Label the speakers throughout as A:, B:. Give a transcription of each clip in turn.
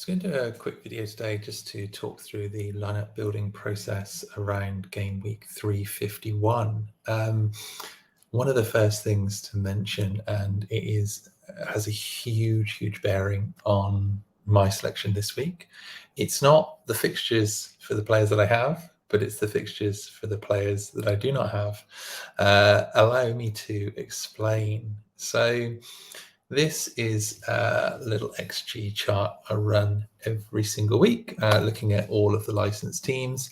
A: So I'm going to do a quick video today just to talk through the lineup building process around game week 351. One of the first things to mention, and has a huge bearing on my selection this week. It's not the fixtures for the players that I have, but it's the fixtures for the players that I do not have. Allow me to explain. So this is a little XG chart I run every single week, looking at all of the licensed teams.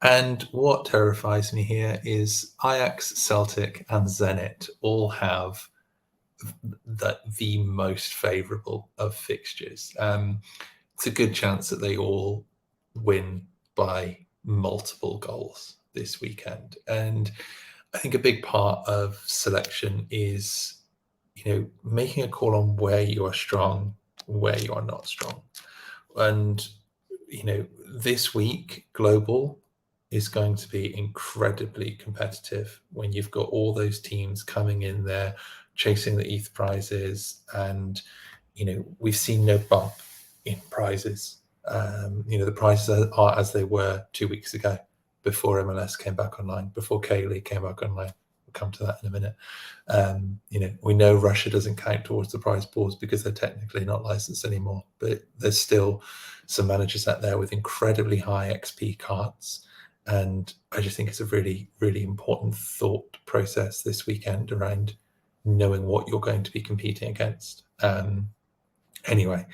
A: And what terrifies me here is Ajax, Celtic, and Zenit all have the most favourable of fixtures. It's a good chance that they all win by multiple goals this weekend. And I think a big part of selection is making a call on where you are strong, where you are not strong. And, this week, global is going to be incredibly competitive when you've got all those teams coming in there, chasing the ETH prizes. And, we've seen no bump in prizes. The prizes are as they were 2 weeks ago before MLS came back online, before K-League came back online. Come to that in a minute. We know Russia doesn't count towards the prize pools because they're technically not licensed anymore, but there's still some managers out there with incredibly high XP cards. And I just think it's a really important thought process this weekend around knowing what you're going to be competing against. Anyway,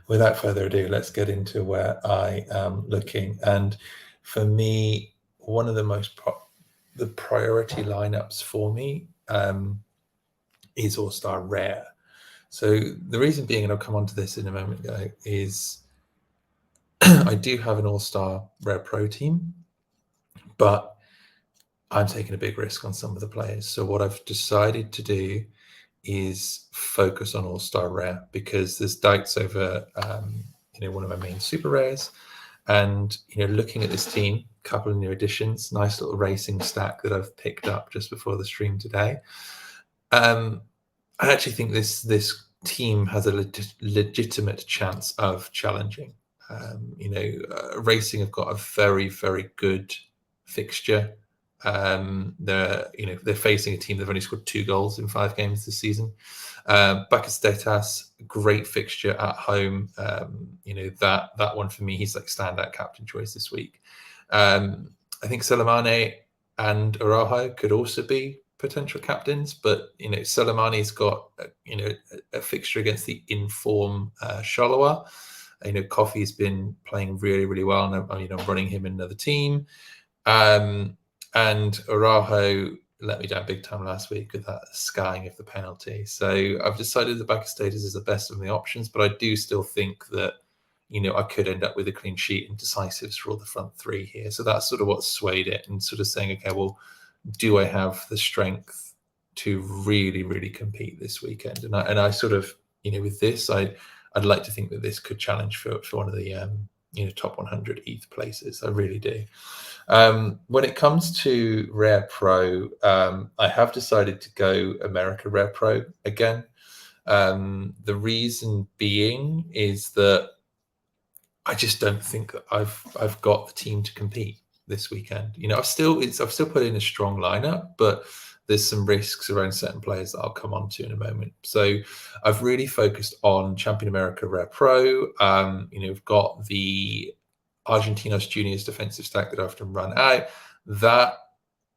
A: without further ado, let's get into where I am looking. And for me, one of the priority lineups for me is All-Star Rare. So the reason being, and I'll come on to this in a moment ago, is I do have an All-Star Rare Pro team, but I'm taking a big risk on some of the players. So what I've decided to do is focus on All-Star Rare because there's doubts over one of my main super rares. And looking at this team, a couple of new additions, nice little racing stack that I've picked up just before the stream today. I actually think this team has a legitimate chance of challenging. Racing have got a very good fixture. They're facing a team that've only scored 2 goals in 5 games this season. Bakastetas, great fixture at home. That one for me, he's like standout captain choice this week. I think Soleimani and Araujo could also be potential captains, but Soleimani's got a fixture against the inform Charleroi. Coffey's been playing really well, and I'm running him in another team. And Araujo let me down big time last week with that skying of the penalty. So I've decided the Bakastetas is the best of the options, but I do still think that I could end up with a clean sheet and decisives for all the front three here. So that's sort of what swayed it, and sort of saying, okay, well, do I have the strength to really compete this weekend? And I sort of, with this, I'd like to think that this could challenge for one of the top 100 ETH places. I really do. When it comes to Rare Pro, I have decided to go America Rare Pro again. The reason being is that I just don't think that I've got the team to compete this weekend. I've still put in a strong lineup, but there's some risks around certain players that I'll come on to in a moment. So I've really focused on Champion America Rare Pro. We've got the Argentinos Juniors defensive stack that I often run out. That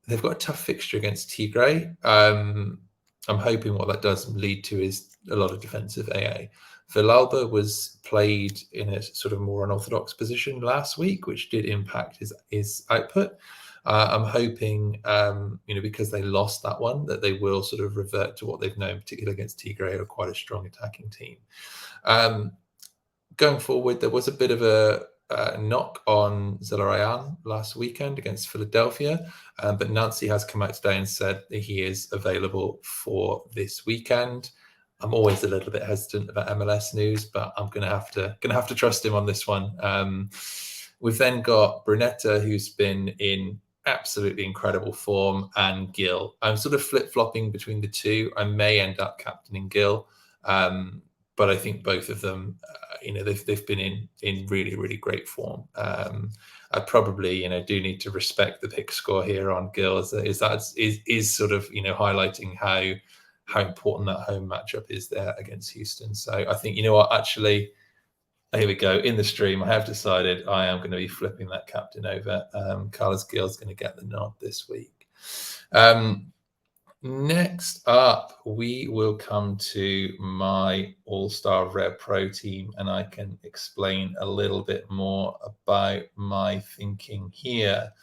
A: they've got a tough fixture against Tigre. I'm hoping what that does lead to is a lot of defensive AA. Villalba was played in a sort of more unorthodox position last week, which did impact his output. I'm hoping, because they lost that one, that they will sort of revert to what they've known, particularly against Tigre, who are quite a strong attacking team. Going forward, there was a bit of a knock on Zelarayan last weekend against Philadelphia, but Nancy has come out today and said that he is available for this weekend. I'm always a little bit hesitant about MLS news, but I'm gonna have to trust him on this one. We've then got Brunetta, who's been in absolutely incredible form, and Gil. I'm sort of flip-flopping between the two. I may end up captaining Gil, but I think both of them, they've been in really, really great form. I probably do need to respect the pick score here on Gills. Is sort of highlighting how important that home matchup is there against Houston. So I think what, actually, here we go. In the stream, I have decided I am going to be flipping that captain over. Carlos Gil's going to get the nod this week. Next up, we will come to my All-Star Red Pro team, and I can explain a little bit more about my thinking here.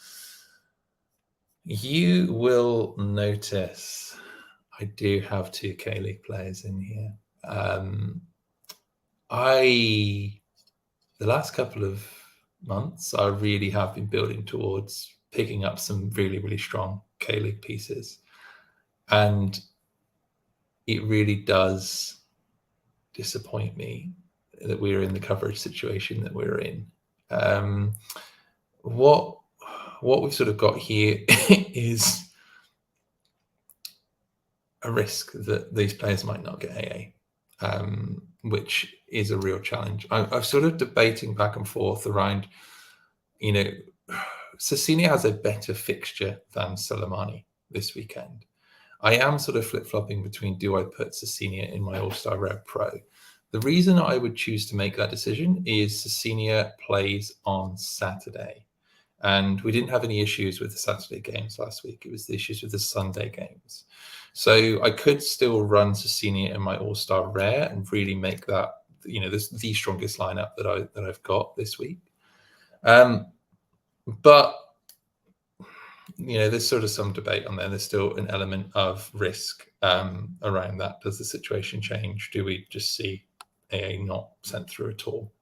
A: You will notice I do have 2 K-League players in here. The last couple of months, I really have been building towards picking up some really, really strong K-League pieces. And it really does disappoint me that we're in the coverage situation that we're in. What we've sort of got here is a risk that these players might not get AA, which is a real challenge. I'm sort of debating back and forth around, Cecchini has a better fixture than Soleimani this weekend. I am sort of flip-flopping between, do I put Cecchini in my All-Star Red Pro? The reason I would choose to make that decision is Cecchini plays on Saturday. And we didn't have any issues with the Saturday games last week. It was the issues with the Sunday games. So I could still run Cecchini in my All-Star Rare and really make that, the strongest lineup that I've got this week. But there's sort of some debate on there. There's still an element of risk around that. Does the situation change? Do we just see AA not sent through at all?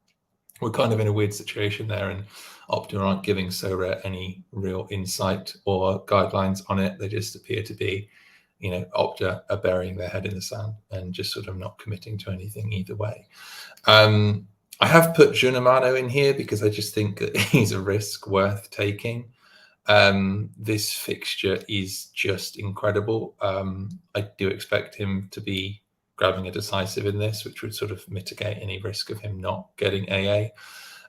A: We're kind of in a weird situation there, and Opta aren't giving Sorare any real insight or guidelines on it. They just appear to be, Opta are burying their head in the sand and just sort of not committing to anything either way. I have put Junimano in here because I just think that he's a risk worth taking. This fixture is just incredible. I do expect him to be grabbing a decisive in this, which would sort of mitigate any risk of him not getting AA.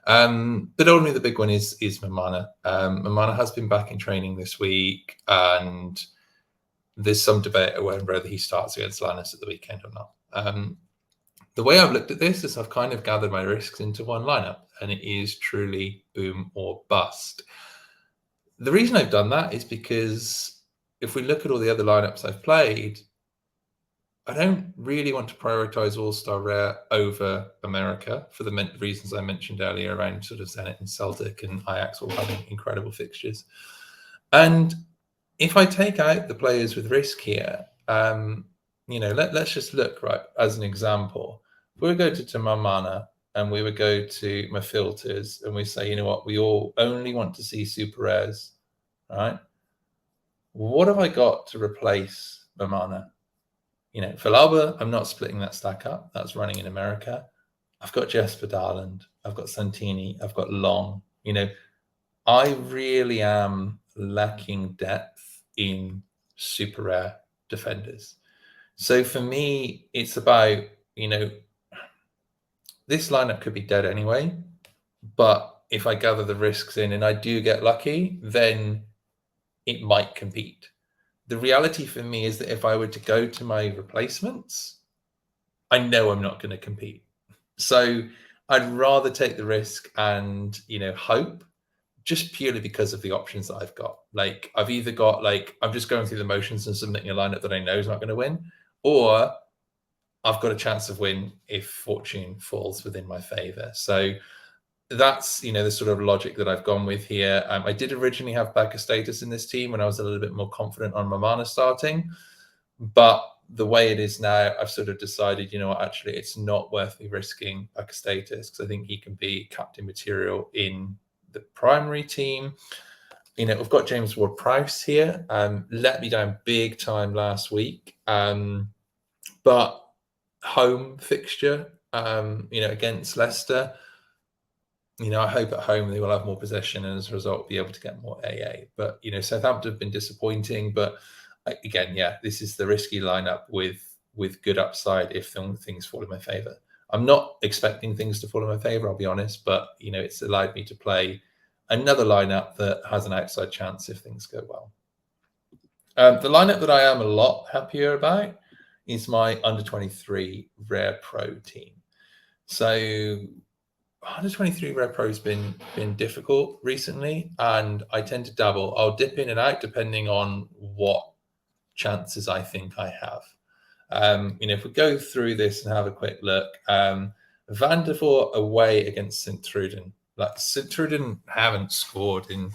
A: But only the big one is Mamana. Mamana has been back in training this week, and there's some debate around whether he starts against Lannis at the weekend or not. The way I've looked at this is I've kind of gathered my risks into one lineup, and it is truly boom or bust. The reason I've done that is because if we look at all the other lineups I've played, I don't really want to prioritize All-Star Rare over America for the reasons I mentioned earlier around sort of Zenit and Celtic and Ajax all having incredible fixtures. And if I take out the players with risk here, let's just look, right, as an example. If we go to Mamana and we would go to my filters and we say, we all only want to see super rares, right? What have I got to replace Mamana? Villalba, I'm not splitting that stack up. That's running in America. I've got Jesper Darland. I've got Santini. I've got Long. I really am lacking depth in super rare defenders. So for me, it's about, this lineup could be dead anyway, but if I gather the risks in and I do get lucky, then it might compete. The reality for me is that if I were to go to my replacements, I know I'm not going to compete. So I'd rather take the risk and, hope, just purely because of the options that I've got. Like, I've either got, I'm just going through the motions and submitting a lineup that I know is not going to win, or I've got a chance of win if fortune falls within my favor. So that's, the sort of logic that I've gone with here. I did originally have Becca status in this team when I was a little bit more confident on Mamana starting, but the way it is now, I've sort of decided, actually it's not worth me risking Becca status because I think he can be captain material in the primary team. We've got James Ward-Prowse here. Let me down big time last week, but home fixture, against Leicester. I hope at home they will have more possession and as a result be able to get more AA. But, Southampton have been disappointing. But again, this is the risky lineup with good upside if things fall in my favour. I'm not expecting things to fall in my favor, I'll be honest, but it's allowed me to play another lineup that has an outside chance if things go well. The lineup that I am a lot happier about is my under 23 Rare Pro team. So under 23 Rare Pro has been difficult recently, and I tend to dabble. I'll dip in and out depending on what chances I think I have. If we go through this and have a quick look, Van der Voort away against Sint-Truiden. Like Sint-Truiden haven't scored in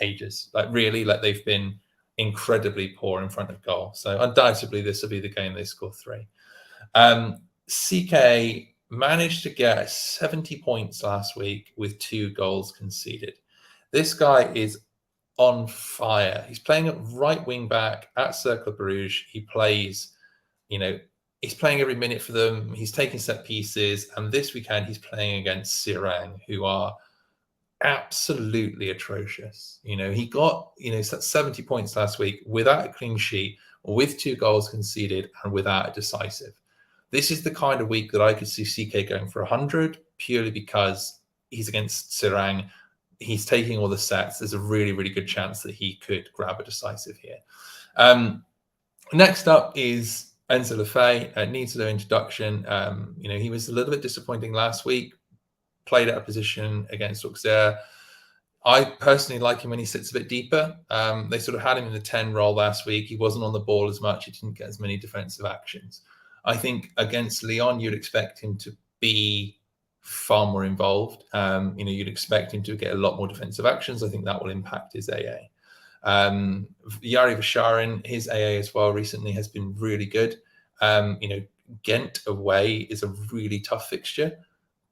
A: ages. Like really, like they've been incredibly poor in front of goal. So undoubtedly, this will be the game they score 3. CK managed to get 70 points last week with 2 goals conceded. This guy is on fire. He's playing at right wing back at Cercle Bruges. He plays, he's playing every minute for them. He's taking set pieces. And this weekend, he's playing against Sirang, who are absolutely atrocious. He got 70 points last week without a clean sheet, with 2 goals conceded, and without a decisive. This is the kind of week that I could see CK going for 100, purely because he's against Sirang. He's taking all the sets. There's a really, really good chance that he could grab a decisive here. Next up is Enzo Lefebvre. Needs no introduction. He was a little bit disappointing last week. Played out of position against Auxerre. I personally like him when he sits a bit deeper. They sort of had him in the 10 role last week. He wasn't on the ball as much. He didn't get as many defensive actions. I think against Lyon, you'd expect him to be far more involved. You'd expect him to get a lot more defensive actions. I think that will impact his AA. Yari Vasharin, his AA as well recently has been really good. Ghent away is a really tough fixture,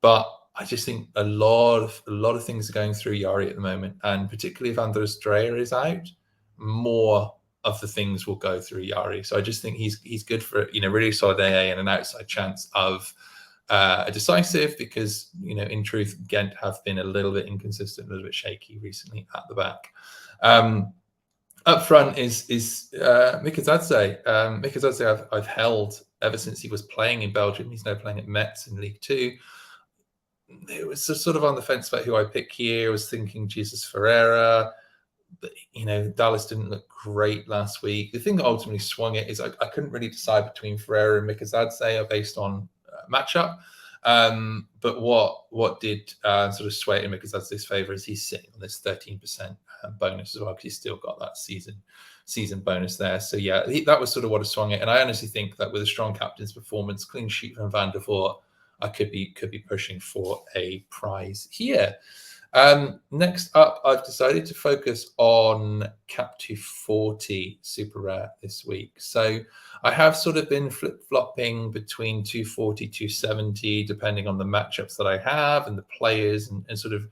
A: but I just think a lot of things are going through Yari at the moment, and particularly if Andres Dreyer is out, more of the things will go through Yari. So I just think he's good for really solid AA and an outside chance of a decisive, because in truth Ghent have been a little bit inconsistent, a little bit shaky recently at the back. Up front is Mikazadze. Mikazadze I've held ever since he was playing in Belgium. He's now playing at Metz in League 2. It was sort of on the fence about who I pick here. I was thinking Jesus Ferreira. But, Dallas didn't look great last week. The thing that ultimately swung it is I couldn't really decide between Ferreira and Mikazadze based on matchup. But what did sort of sway it in Mikazadze's favour is he's sitting on this 13% bonus as well, because he's still got that season bonus there. So yeah, that was sort of what has swung it. And I honestly think that with a strong captain's performance, clean sheet from Van der Voort, I could be pushing for a prize here. Next up, I've decided to focus on Cap 240 Super Rare this week. So I have sort of been flip-flopping between 240, 270, depending on the matchups that I have and the players and sort of,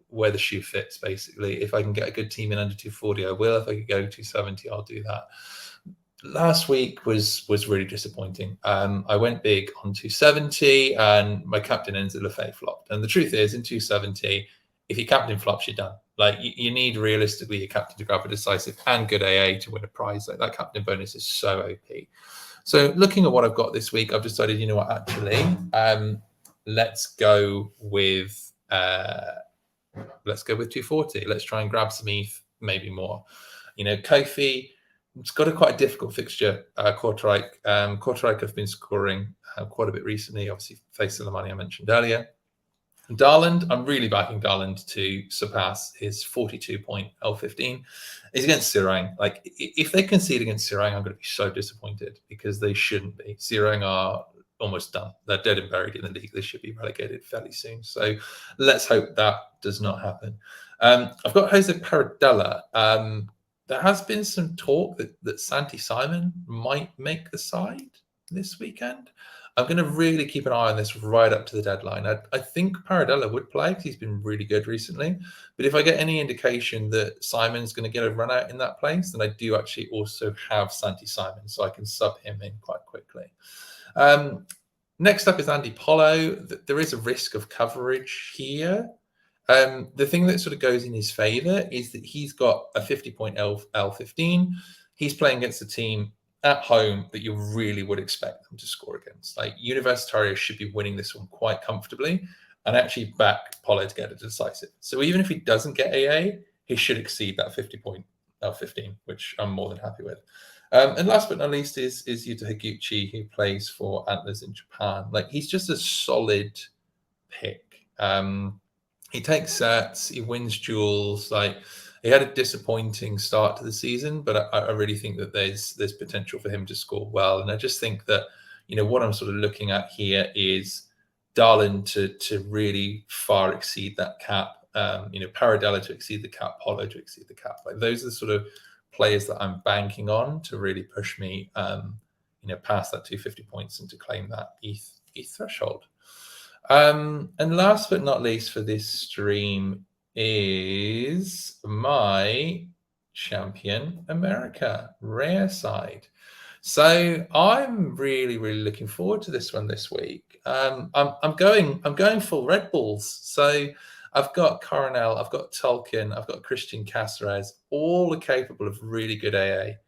A: where the shoe fits, basically. If I can get a good team in under 240, I will. If I could go 270, I'll do that. Last week was really disappointing. I went big on 270 and my captain Enzo Lefebvre flopped. And the truth is, in 270, if your captain flops, you're done. Like you need realistically your captain to grab a decisive and good AA to win a prize. Like that captain bonus is so OP. So looking at what I've got this week, I've decided, actually, let's go with 240. Let's try and grab some ETH, maybe more. Kofi, it's got a quite difficult fixture. Kortrijk have been scoring quite a bit recently, obviously facing the money I mentioned earlier. Darland, I'm really backing Darland to surpass his 42-point L15. He's against Sirang. Like, if they concede against Sirang, I'm going to be so disappointed, because they shouldn't be. Sirang are almost done. They're dead and buried in the league. They should be relegated fairly soon. So let's hope that does not happen. I've got Jose Paradella. There has been some talk that Santi Simon might make the side this weekend. I'm going to really keep an eye on this right up to the deadline. I think Paradella would play because he's been really good recently. But if I get any indication that Simon's going to get a run out in that place, then I do actually also have Santi Simon, so I can sub him in quite quickly. Next up is Andy Polo. There is a risk of coverage here. The thing that sort of goes in his favor is that he's got a 50-point L15. He's playing against a team at home that you really would expect them to score against. Like Universitario should be winning this one quite comfortably, and actually back Polo to get a decisive. So even if he doesn't get AA, he should exceed that 15, which I'm more than happy with. And last but not least is Yuta Higuchi, who plays for Antlers in Japan. Like he's just a solid pick. He takes sets, he wins duels. Like he had a disappointing start to the season, but I really think that there's potential for him to score well. And I just think that what I'm sort of looking at here is Darlin to really far exceed that cap. Paradella to exceed the cap, Polo to exceed the cap. Like those are the sort of players that I'm banking on to really push me, past that 250 points and to claim that ETH threshold. And last but not least for this stream is my Champion America rare side. So I'm really, really looking forward to this one this week. I'm going full Red Bulls. So I've got Coronel, I've got Tolkien, I've got Christian Caceres, all are capable of really good AA.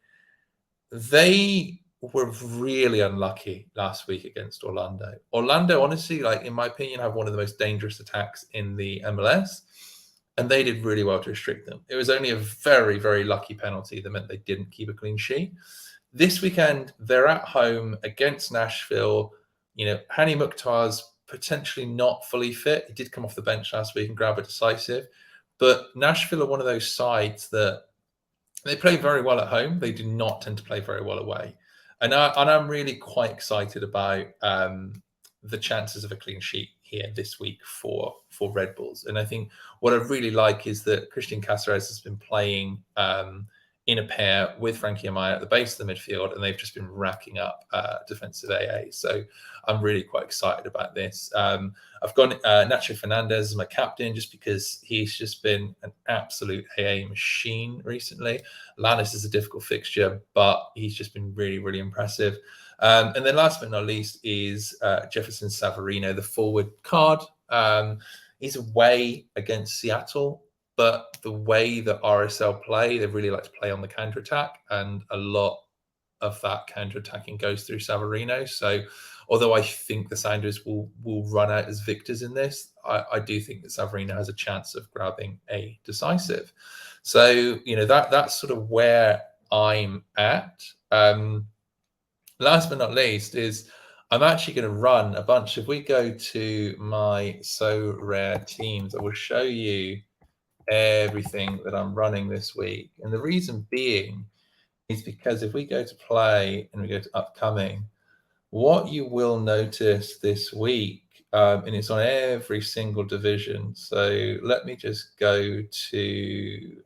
A: They were really unlucky last week against Orlando. Orlando, honestly, like in my opinion, have one of the most dangerous attacks in the MLS, and they did really well to restrict them. It was only a very, very lucky penalty that meant they didn't keep a clean sheet. This weekend, they're at home against Nashville. Hani Mukhtar's potentially not fully fit. He did come off the bench last week and grab a decisive. But Nashville are one of those sides that they play very well at home. They do not tend to play very well away. And I'm really quite excited about the chances of a clean sheet here this week for Red Bulls. And I think what I really like is that Christian Caceres has been playing in a pair with Frankie Amaya at the base of the midfield, and they've just been racking up defensive AA. So I'm really quite excited about this. I've got Nacho Fernandez as my captain just because he's just been an absolute AA machine recently. Lannis is a difficult fixture, but he's just been really, really impressive. And then last but not least is Jefferson Savarino, the forward card. He's away against Seattle, but the way that RSL play, they really like to play on the counter-attack, and a lot of that counter-attacking goes through Savarino. So although I think the Sounders will run out as victors in this, I do think that Savarino has a chance of grabbing a decisive. So, that's sort of where I'm at. Last but not least is I'm actually going to run a bunch. If we go to my Sorare teams, I will show you everything that I'm running this week. And the reason being is because if we go to play and we go to upcoming, what you will notice this week, and it's on every single division. So let me just go to,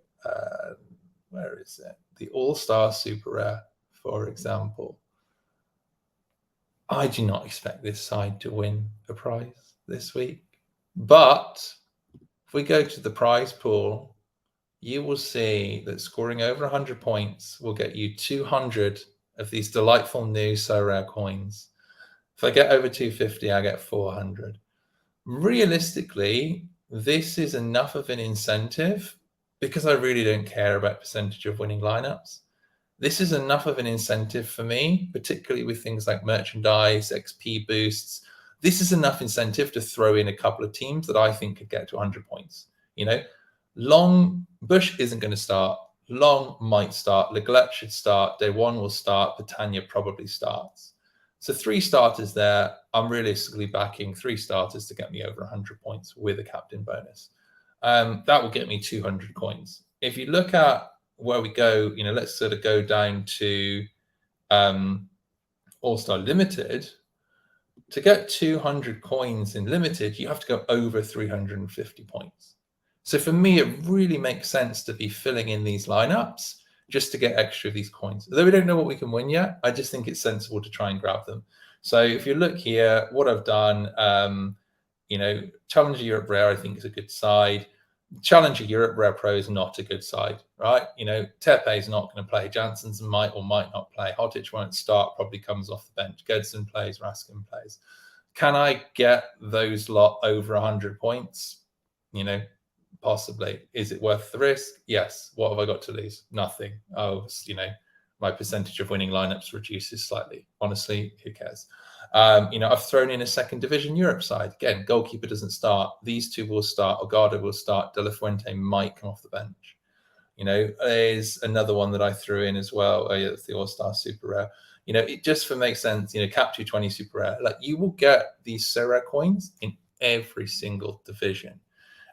A: where is it? The All-Star Super Rare, for example. I do not expect this side to win a prize this week. But if we go to the prize pool, you will see that scoring over 100 points will get you 200 of these delightful new Sorare coins. If I get over 250, I get 400. Realistically, this is enough of an incentive because I really don't care about percentage of winning lineups. This is enough of an incentive for me, particularly with things like merchandise, XP boosts. This is enough incentive to throw in a couple of teams that I think could get to 100 points. Long Bush isn't going to start. Long might start. Leglet should start. Day one will start. Patania probably starts. So 3 starters there. I'm realistically backing 3 starters to get me over 100 points with a captain bonus. That will get me 200 coins. If you look at where we go, let's sort of go down to All-Star Limited. To get 200 coins in Limited, you have to go over 350 points. So for me, it really makes sense to be filling in these lineups just to get extra of these coins. Although we don't know what we can win yet, I just think it's sensible to try and grab them. So if you look here, what I've done, Challenger Europe Rare, I think is a good side. Challenger Europe Rare Pro is not a good side, right? Tepe is not going to play. Janssens might or might not play. Hotic won't start, probably comes off the bench. Gedson plays, Raskin plays. Can I get those lot over 100 points? Possibly. Is it worth the risk? Yes. What have I got to lose? Nothing. my percentage of winning lineups reduces slightly. Honestly, who cares? I've thrown in a second division Europe side. Again, goalkeeper doesn't start. These two will start. Ogada will start. De La Fuente might come off the bench. There's another one that I threw in as well. Oh, yeah, it's the All-Star Super Rare. It just for makes sense. Cap 220 Super Rare. Like, you will get these so rare coins in every single division.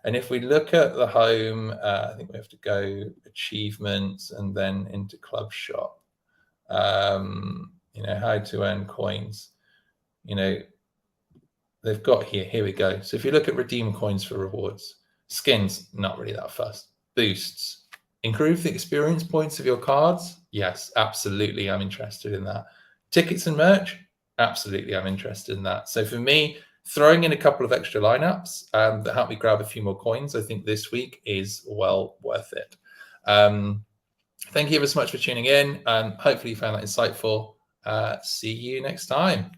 A: And if we look at the home, I think we have to go achievements and then into club shop. How to earn coins. They've got here we go. So if you look at redeem coins for rewards, skins, not really that fast. Boosts, improve the experience points of your cards. Yes, absolutely, I'm interested in that. Tickets and merch, absolutely, I'm interested in that. So for me, throwing in a couple of extra lineups that help me grab a few more coins, I think this week is well worth it. Thank you ever so much for tuning in. Hopefully you found that insightful. See you next time.